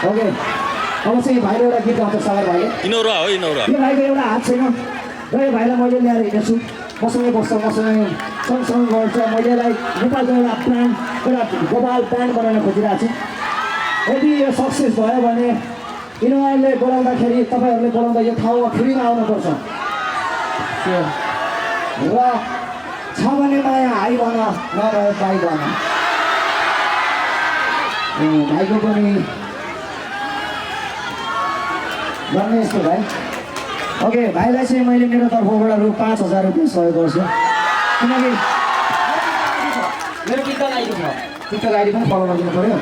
okay अब चाहिँ भाइले एउटा गीत गाउँछ सागर भाइले इनौरा हो इनौरा यो भाइको एउटा हात छैन र यो भाइलाई मैले ल्याएर हिँड्छु मसँगै बस्छ मसँगै सँगसँगै गर्छ मैले यसलाई नेपालको एउटा प्लान एउटा गोपाल ब्यान्ड बनाउन खोजिरहेको छु यदि यो सक्सेस भयो भने यिनीहरूले बोलाउँदाखेरि तपाईँहरूले बोलाउँदा यो ठाउँमा फेरि आउनुपर्छ र छ भने माया हाई भन नभए बाई भन भाइको पनि भन्ने यस्तो भाइ ओके भाइलाई चाहिँ मैले मेरो तर्फबाट रु 5000 रुपियाँ सहयोग गर्छु किनकि मेरो टिकटक आइडी छ टिकटक आइडी पनि फलो गरिदिनु पऱ्यो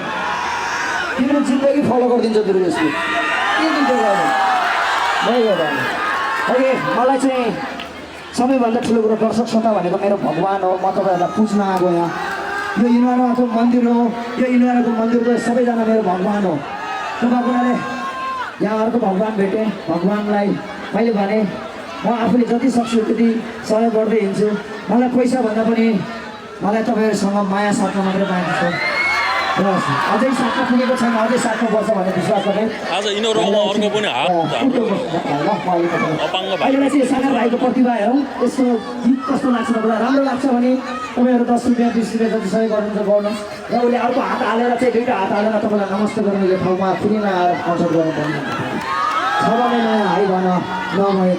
तिम्रो जिन्दगी फलो गरिदिन्छ दुर्गेशले के दिन्छ ओके मलाई चाहिँ सबैभन्दा ठुलो कुरो दर्शक श्रोता भनेको मेरो भगवान् हो म तपाईँहरूलाई पुज्न आएको यहाँ यो यिनीहरूको मन्दिर हो यो यिनीहरूको मन्दिरको सबैजना मेरो भगवान् हो तपाईँको हुनाले यहाँ अर्को भगवान् भेटेँ भगवान्लाई मैले भने म आफूले जति सक्छु त्यति सहयोग गर्दै हिँड्छु मलाई पैसा भन्दा पनि मलाई तपाईँहरूसँग माया साथमा मात्रै बाँकी छ र अझै साथमा पुगेको छैन अझै साथमा बस्छ भन्ने विश्वास गरेँ आज इनौरामा अर्को पनि हात अहिलेलाई चाहिँ सागर भाइको प्रतिभा हेरौँ यस्तो गीत कस्तो लाग्छ तपाईँलाई राम्रो लाग्छ भने तपाईँहरू 10 रुपियाँ 20 रुपियाँ जति सहयोग गर्नुहुन्छ गर्नु र उसले अर्को हात हालेर चाहिँ दुईवटा हात हालेर तपाईँलाई नमस्ते गर्नु यो ठाउँमा फेरि नआएर कन्सर्ट गर्नुपर्ने छ भने नयाँ हाई भन नभए